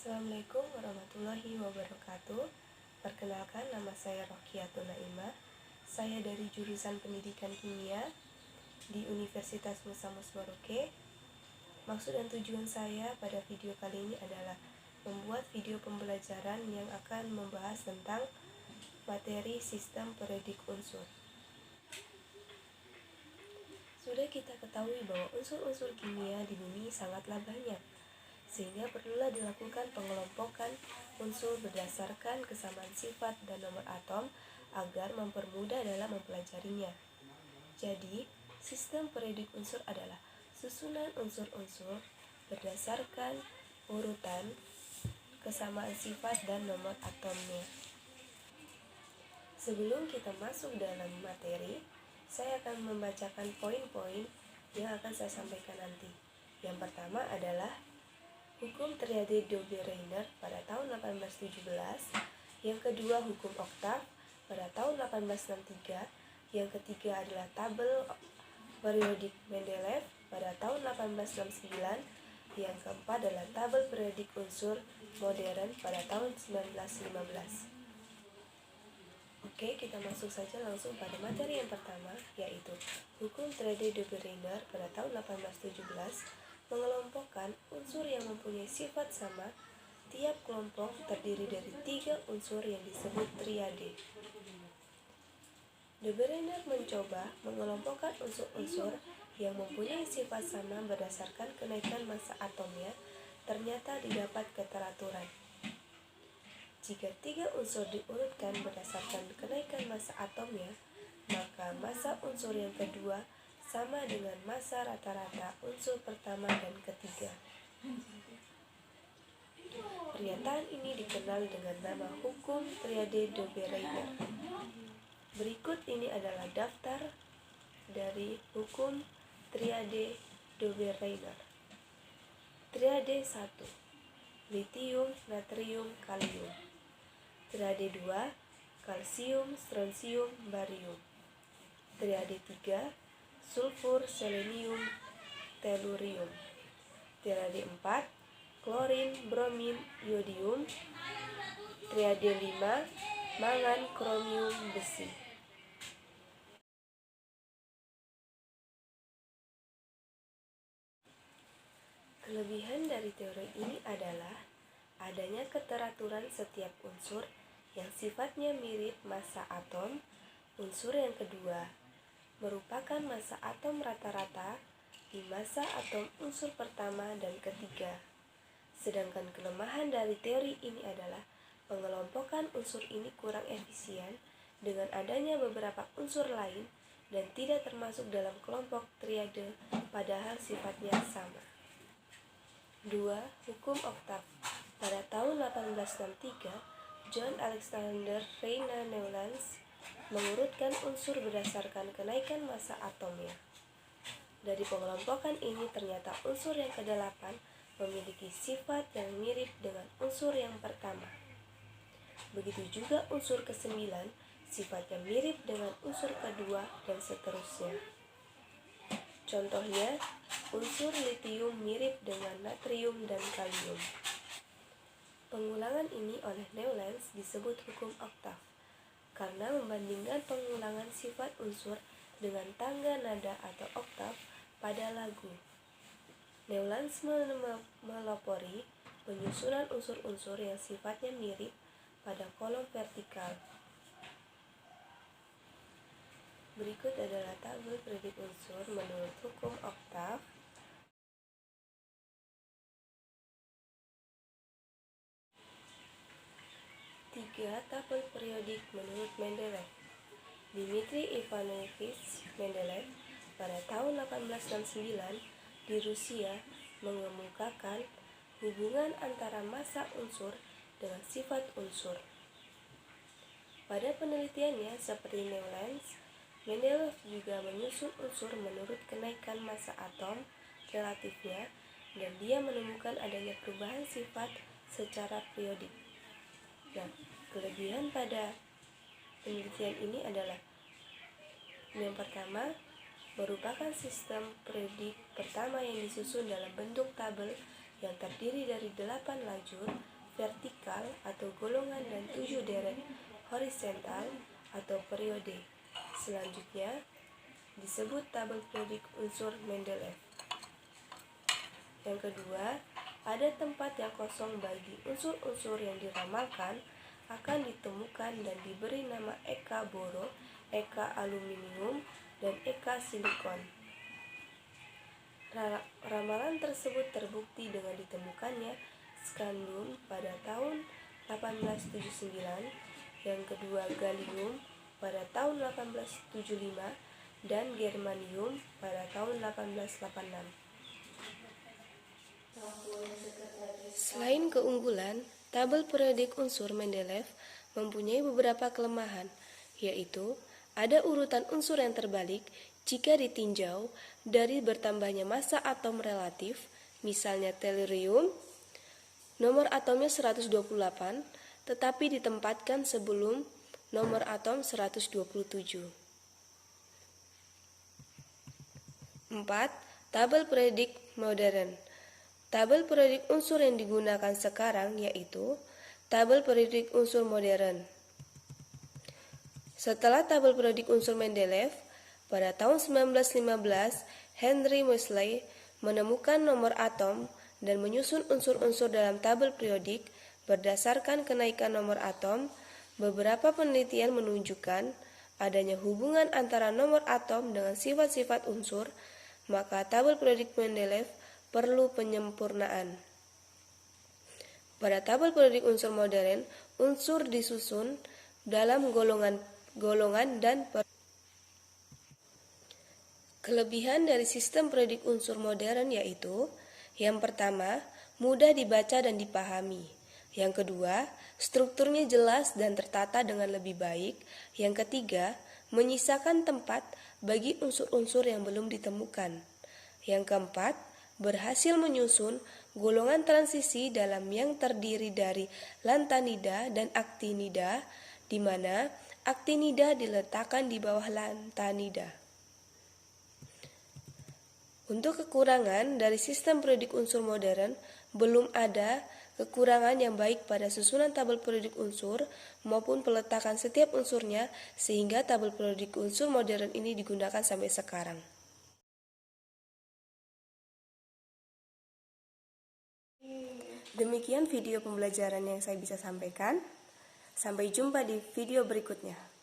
Assalamualaikum warahmatullahi wabarakatuh. Perkenalkan, nama saya Rokiatun Naimah. Saya dari jurusan Pendidikan Kimia di Universitas Musa Mus Merauke. Maksud dan tujuan saya pada video kali ini adalah membuat video pembelajaran yang akan membahas tentang materi sistem periodik unsur. Sudah kita ketahui bahwa unsur-unsur kimia di bumi sangatlah banyak, sehingga perlulah dilakukan pengelompokan unsur berdasarkan kesamaan sifat dan nomor atom agar mempermudah dalam mempelajarinya. Jadi, sistem periodik unsur adalah susunan unsur-unsur berdasarkan urutan kesamaan sifat dan nomor atomnya. Sebelum kita masuk dalam materi, saya akan membacakan poin-poin yang akan saya sampaikan nanti. Yang pertama adalah hukum triade de Bruner pada tahun 1817, yang kedua hukum oktav pada tahun 1863, yang ketiga adalah tabel periodik Mendeleev pada tahun 1869, yang keempat adalah tabel periodik unsur modern pada tahun 1915. Oke, kita masuk saja langsung pada materi yang pertama, yaitu hukum triade de Bruner pada tahun 1817 mengelompokkan unsur yang mempunyai sifat sama. Tiap kelompok terdiri dari 3 unsur yang disebut triade. De Bruner mencoba mengelompokkan unsur-unsur yang mempunyai sifat sama berdasarkan kenaikan massa atomnya. Ternyata didapat keteraturan. Jika 3 unsur diurutkan berdasarkan kenaikan massa atomnya, maka massa unsur yang kedua sama dengan massa rata-rata unsur pertama dan ketiga. Pernyataan ini dikenal dengan nama hukum triade de Bruner. Berikut ini adalah daftar dari hukum triade de Bruner. Triade 1, litium, natrium, kalium. Triade 2, kalsium, strontium, barium. Triade 3, sulfur, selenium, tellurium. Triade 4, klorin, bromin, iodium. Triade 5, mangan, kromium, besi. Kelebihan dari teori ini adalah adanya keteraturan setiap unsur yang sifatnya mirip massa atom. Unsur yang kedua merupakan massa atom rata-rata di massa atom unsur pertama dan ketiga. Sedangkan kelemahan dari teori ini adalah pengelompokan unsur ini kurang efisien dengan adanya beberapa unsur lain dan tidak termasuk dalam kelompok triade padahal sifatnya sama. 2. Hukum oktav. Pada tahun 1863, John Alexander Reina Newlands mengurutkan unsur berdasarkan kenaikan massa atomnya. Dari pengelompokan ini ternyata unsur yang ke-8 memiliki sifat yang mirip dengan unsur yang pertama. Begitu juga unsur ke-9 sifatnya mirip dengan unsur kedua dan seterusnya. Contohnya, unsur litium mirip dengan natrium dan kalium. Pengulangan ini oleh Newlands disebut hukum oktav karena membandingkan pengulangan sifat unsur dengan tangga nada atau oktav pada lagu. Newlands melopori penyusunan unsur-unsur yang sifatnya mirip pada kolom vertikal. Berikut adalah tabel periodik unsur menurut hukum oktav. Tabel periodik menurut Mendeleev. Dmitri Ivanovich Mendeleev pada tahun 1869 di Rusia mengemukakan hubungan antara massa unsur dengan sifat unsur. Pada penelitiannya seperti Newlands, Mendeleev juga menyusun unsur menurut kenaikan massa atom relatifnya dan dia menemukan adanya perubahan sifat secara periodik. Nah, kelebihan pada penelitian ini adalah yang pertama, merupakan sistem periodik pertama yang disusun dalam bentuk tabel yang terdiri dari 8 lajur vertikal atau golongan dan 7 deret horizontal atau periode. Selanjutnya disebut tabel periodik unsur Mendeleev. Yang kedua, ada tempat yang kosong bagi unsur-unsur yang diramalkan akan ditemukan dan diberi nama eka boro, eka aluminium, dan eka silikon. Ramalan tersebut terbukti dengan ditemukannya skandum pada tahun 1879, yang kedua gallium pada tahun 1875, dan germanium pada tahun 1886. Selain keunggulan, tabel periodik unsur Mendeleev mempunyai beberapa kelemahan, yaitu ada urutan unsur yang terbalik jika ditinjau dari bertambahnya massa atom relatif, misalnya tellurium, nomor atomnya 128, tetapi ditempatkan sebelum nomor atom 127. 4. Tabel periodik modern. Tabel periodik unsur yang digunakan sekarang yaitu tabel periodik unsur modern. Setelah tabel periodik unsur Mendeleev, pada tahun 1915, Henry Moseley menemukan nomor atom dan menyusun unsur-unsur dalam tabel periodik berdasarkan kenaikan nomor atom. Beberapa penelitian menunjukkan adanya hubungan antara nomor atom dengan sifat-sifat unsur, maka tabel periodik Mendeleev perlu penyempurnaan. Pada tabel periodik unsur modern, unsur disusun dalam golongan dan Kelebihan dari sistem periodik unsur modern yaitu: yang pertama, mudah dibaca dan dipahami. Yang kedua, strukturnya jelas dan tertata dengan lebih baik. Yang ketiga, menyisakan tempat bagi unsur-unsur yang belum ditemukan. Yang keempat, berhasil menyusun golongan transisi dalam yang terdiri dari lantanida dan aktinida, di mana aktinida diletakkan di bawah lantanida. Untuk kekurangan dari sistem periodik unsur modern, belum ada kekurangan yang baik pada susunan tabel periodik unsur maupun peletakan setiap unsurnya, sehingga tabel periodik unsur modern ini digunakan sampai sekarang. Demikian video pembelajaran yang saya bisa sampaikan. Sampai jumpa di video berikutnya.